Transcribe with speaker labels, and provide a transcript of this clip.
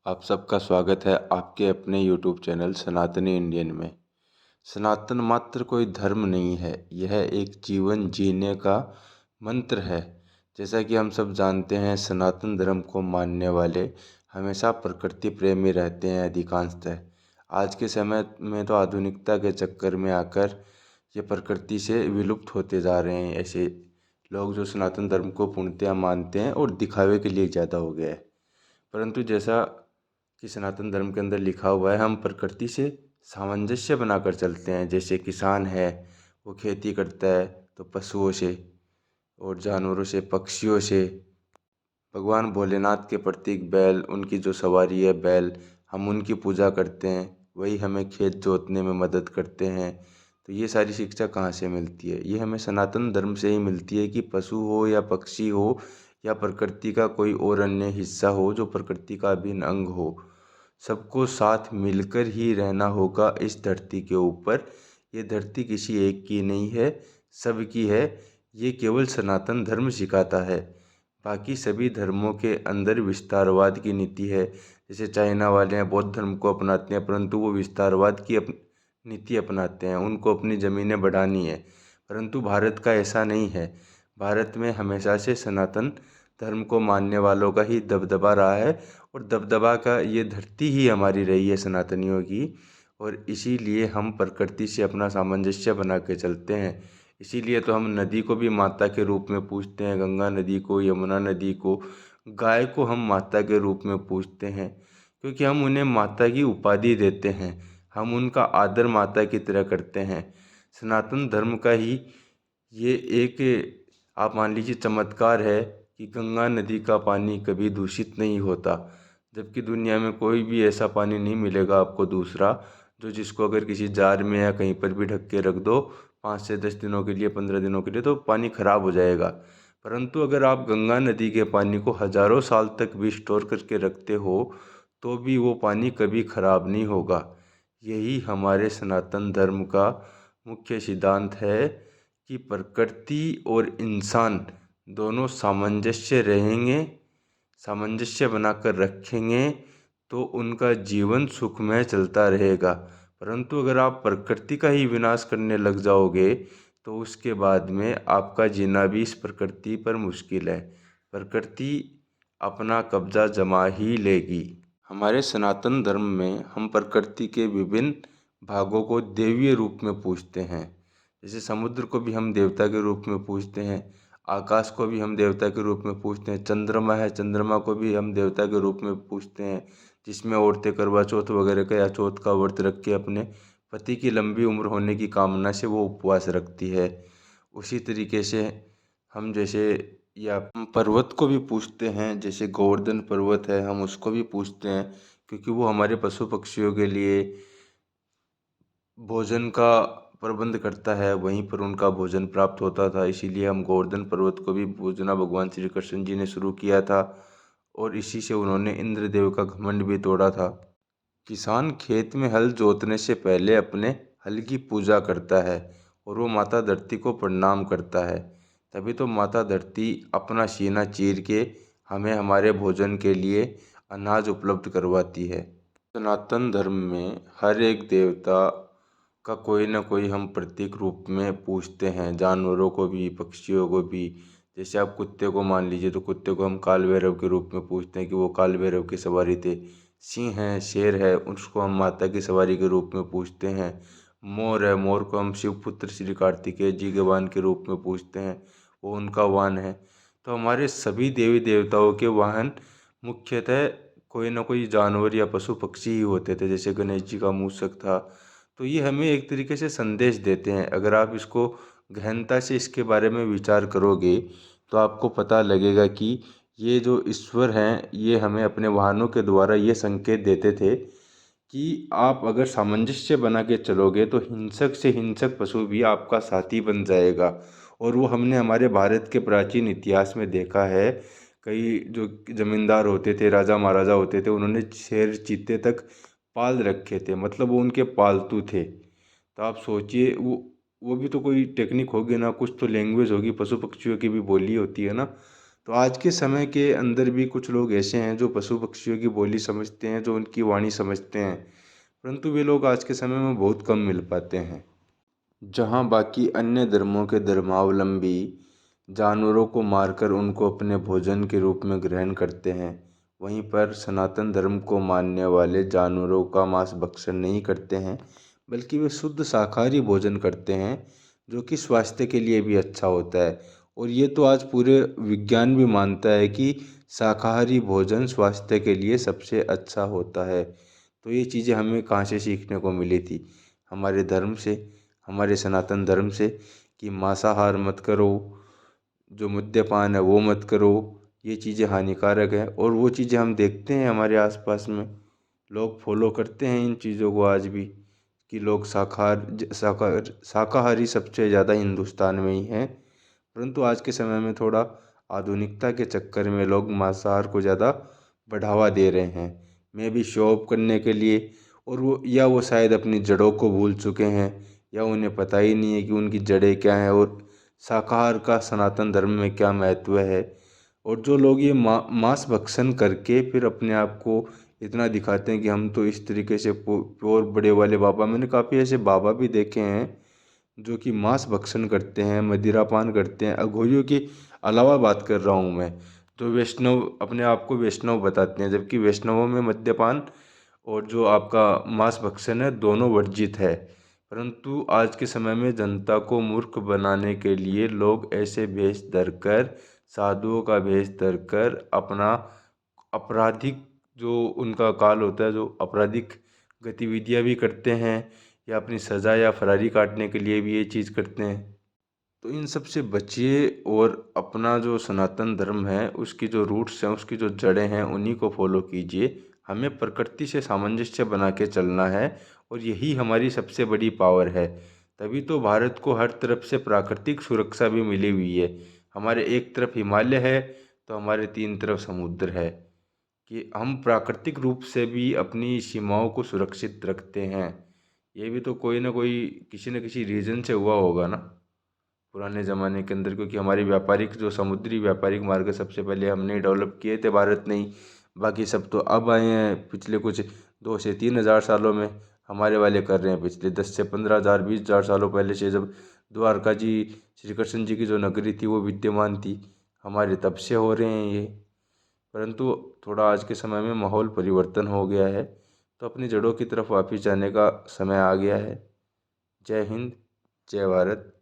Speaker 1: आप सबका स्वागत है आपके अपने यूट्यूब चैनल सनातनी इंडियन में। सनातन मात्र कोई धर्म नहीं है, यह एक जीवन जीने का मंत्र है। जैसा कि हम सब जानते हैं, सनातन धर्म को मानने वाले हमेशा प्रकृति प्रेमी रहते हैं अधिकांशतः। आज के समय में तो आधुनिकता के चक्कर में आकर ये प्रकृति से विलुप्त होते जा रहे हैं। ऐसे लोग जो सनातन धर्म को पूर्णतया मानते हैं और दिखावे के लिए ज़्यादा हो गया है। परंतु जैसा कि सनातन धर्म के अंदर लिखा हुआ है, हम प्रकृति से सामंजस्य बनाकर चलते हैं। जैसे किसान है, वो खेती करता है तो पशुओं से और जानवरों से, पक्षियों से। भगवान भोलेनाथ के प्रतीक बैल, उनकी जो सवारी है बैल, हम उनकी पूजा करते हैं, वही हमें खेत जोतने में मदद करते हैं। तो ये सारी शिक्षा कहाँ से मिलती है? ये हमें सनातन धर्म से ही मिलती है कि पशु हो या पक्षी हो या प्रकृति का कोई और अन्य हिस्सा हो जो प्रकृति का अभिन्न अंग हो, सबको साथ मिलकर ही रहना होगा इस धरती के ऊपर। ये धरती किसी एक की नहीं है, सबकी है। ये केवल सनातन धर्म सिखाता है। बाकी सभी धर्मों के अंदर विस्तारवाद की नीति है। जैसे चाइना वाले हैं, बौद्ध धर्म को अपनाते हैं, परंतु वो विस्तारवाद की नीति अपनाते हैं, उनको अपनी ज़मीनें बढ़ानी है। परंतु भारत का ऐसा नहीं है। भारत में हमेशा से सनातन धर्म को मानने वालों का ही दबदबा रहा है, और दबदबा का ये धरती ही हमारी रही है सनातनियों की। और इसीलिए हम प्रकृति से अपना सामंजस्य बना के चलते हैं। इसीलिए तो हम नदी को भी माता के रूप में पूजते हैं, गंगा नदी को, यमुना नदी को। गाय को हम माता के रूप में पूजते हैं, क्योंकि हम उन्हें माता की उपाधि देते हैं। हम उनका आदर माता की तरह करते हैं। सनातन धर्म का ही ये एक, आप मान लीजिए, चमत्कार है कि गंगा नदी का पानी कभी दूषित नहीं होता। जबकि दुनिया में कोई भी ऐसा पानी नहीं मिलेगा आपको दूसरा, जो जिसको अगर किसी जार में या कहीं पर भी ढक के रख दो 5 से 10 दिनों के लिए, 15 दिनों के लिए, तो पानी खराब हो जाएगा। परंतु अगर आप गंगा नदी के पानी को हजारों साल तक भी स्टोर करके रखते हो, तो भी वो पानी कभी खराब नहीं होगा। यही हमारे सनातन धर्म का मुख्य सिद्धांत है कि प्रकृति और इंसान दोनों सामंजस्य रहेंगे, सामंजस्य बनाकर रखेंगे, तो उनका जीवन सुखमय चलता रहेगा। परंतु अगर आप प्रकृति का ही विनाश करने लग जाओगे, तो उसके बाद में आपका जीना भी इस प्रकृति पर मुश्किल है। प्रकृति अपना कब्जा जमा ही लेगी। हमारे सनातन धर्म में हम प्रकृति के विभिन्न भागों को देवीय रूप में पूजते हैं। जैसे समुद्र को भी हम देवता के रूप में पूजते हैं, आकाश को भी हम देवता के रूप में पूजते हैं, चंद्रमा है, चंद्रमा को भी हम देवता के रूप में पूजते हैं। जिसमें औरतें करवा चौथ वगैरह का या चौथ का व्रत रख के अपने पति की लंबी उम्र होने की कामना से वो उपवास रखती है। उसी तरीके से हम जैसे, या हम पर्वत को भी पूजते हैं। जैसे गोवर्धन पर्वत है, हम उसको भी पूजते हैं, क्योंकि वो हमारे पशु पक्षियों के लिए भोजन का प्रबंध करता है, वहीं पर उनका भोजन प्राप्त होता था। इसीलिए हम गोवर्धन पर्वत को भी पूजना भगवान श्री कृष्ण जी ने शुरू किया था, और इसी से उन्होंने इंद्रदेव का घमंड भी तोड़ा था। किसान खेत में हल जोतने से पहले अपने हल की पूजा करता है, और वो माता धरती को प्रणाम करता है। तभी तो माता धरती अपना सीना चीर के हमें हमारे भोजन के लिए अनाज उपलब्ध करवाती है। सनातन धर्म में हर एक देवता का कोई ना कोई हम प्रतीक रूप में पूजते हैं, जानवरों को भी, पक्षियों को भी। जैसे आप कुत्ते को मान लीजिए, तो कुत्ते को हम काल भैरव के रूप में पूजते हैं कि वो काल भैरव की सवारी थे। सिंह है, शेर है, उसको हम माता की सवारी के रूप में पूजते हैं। मोर है, मोर को हम शिवपुत्र श्री कार्तिकेय जी के वाहन के रूप में पूजते हैं, वो उनका वाहन है। तो हमारे सभी देवी देवताओं के वाहन मुख्यतः कोई ना कोई जानवर या पशु पक्षी ही होते थे। जैसे गणेश जी का मूषक था। तो ये हमें एक तरीके से संदेश देते हैं। अगर आप इसको गहनता से इसके बारे में विचार करोगे, तो आपको पता लगेगा कि ये जो ईश्वर हैं, ये हमें अपने वाहनों के द्वारा ये संकेत देते थे कि आप अगर सामंजस्य बना के चलोगे, तो हिंसक से हिंसक पशु भी आपका साथी बन जाएगा। और वो हमने हमारे भारत के प्राचीन इतिहास में देखा है। कई जो जमींदार होते थे, राजा महाराजा होते थे, उन्होंने शेर चीते तक पाल रखे थे, मतलब वो उनके पालतू थे। तो आप सोचिए, वो भी तो कोई टेक्निक होगी ना, कुछ तो लैंग्वेज होगी, पशु पक्षियों की भी बोली होती है ना। तो आज के समय के अंदर भी कुछ लोग ऐसे हैं जो पशु पक्षियों की बोली समझते हैं, जो उनकी वाणी समझते हैं, परंतु वे लोग आज के समय में बहुत कम मिल पाते हैं। जहाँ बाकी अन्य धर्मों के धर्मावलंबी जानवरों को मारकर उनको अपने भोजन के रूप में ग्रहण करते हैं, वहीं पर सनातन धर्म को मानने वाले जानवरों का मांस भक्षण नहीं करते हैं, बल्कि वे शुद्ध शाकाहारी भोजन करते हैं, जो कि स्वास्थ्य के लिए भी अच्छा होता है। और ये तो आज पूरे विज्ञान भी मानता है कि शाकाहारी भोजन स्वास्थ्य के लिए सबसे अच्छा होता है। तो ये चीज़ें हमें कहाँ से सीखने को मिली थी? हमारे धर्म से, हमारे सनातन धर्म से, कि मांसाहार मत करो, जो मद्यपान है वो मत करो, ये चीज़ें हानिकारक हैं। और वो चीज़ें हम देखते हैं हमारे आसपास में, लोग फॉलो करते हैं इन चीज़ों को आज भी, कि लोग शाकाहारी सबसे ज़्यादा हिंदुस्तान में ही हैं। परंतु आज के समय में थोड़ा आधुनिकता के चक्कर में लोग मांसाहार को ज़्यादा बढ़ावा दे रहे हैं, मे भी शो ऑफ करने के लिए। और वो शायद अपनी जड़ों को भूल चुके हैं, या उन्हें पता ही नहीं है कि उनकी जड़ें क्या हैं और शाकाहार का सनातन धर्म में क्या महत्व है। और जो लोग ये मांस भक्षण करके फिर अपने आप को इतना दिखाते हैं कि हम तो इस तरीके से प्योर बड़े वाले बाबा, मैंने काफ़ी ऐसे बाबा भी देखे हैं जो कि मांस भक्षण करते हैं, मदिरापान करते हैं। अघोरियों की अलावा बात कर रहा हूँ मैं, जो वैष्णव अपने आप को वैष्णव बताते हैं, जबकि वैष्णवों में मद्यपान और जो आपका मांस भक्षण है दोनों वर्जित है। परंतु आज के समय में जनता को मूर्ख बनाने के लिए लोग ऐसे भेष धरकर, साधुओं का भेष धरकर अपना आपराधिक जो उनका काल होता है, जो आपराधिक गतिविधियां भी करते हैं, या अपनी सज़ा या फरारी काटने के लिए भी ये चीज़ करते हैं। तो इन सब से बचिए और अपना जो सनातन धर्म है उसकी जो रूट्स हैं, उसकी जो जड़ें हैं, उन्हीं को फॉलो कीजिए। हमें प्रकृति से सामंजस्य बना के चलना है, और यही हमारी सबसे बड़ी पावर है। तभी तो भारत को हर तरफ से प्राकृतिक सुरक्षा भी मिली हुई है। हमारे एक तरफ हिमालय है, तो हमारे तीन तरफ समुद्र है, कि हम प्राकृतिक रूप से भी अपनी सीमाओं को सुरक्षित रखते हैं। ये भी तो कोई ना कोई, किसी न किसी रीजन से हुआ होगा ना पुराने ज़माने के अंदर, क्योंकि हमारी व्यापारिक जो समुद्री व्यापारिक मार्ग सबसे पहले हमने डेवलप किए थे भारत ने ही। बाकी सब तो अब आए हैं पिछले कुछ 2 से 3 हज़ार सालों में, हमारे वाले कर रहे हैं पिछले 10 से 15 हज़ार 20 हज़ार सालों पहले से, जब द्वारका जी, श्री कृष्ण जी की जो नगरी थी वो विद्यमान थी, हमारे तब से हो रहे हैं ये। परंतु थोड़ा आज के समय में माहौल परिवर्तन हो गया है, तो अपनी जड़ों की तरफ वापस जाने का समय आ गया है। जय हिंद, जय भारत।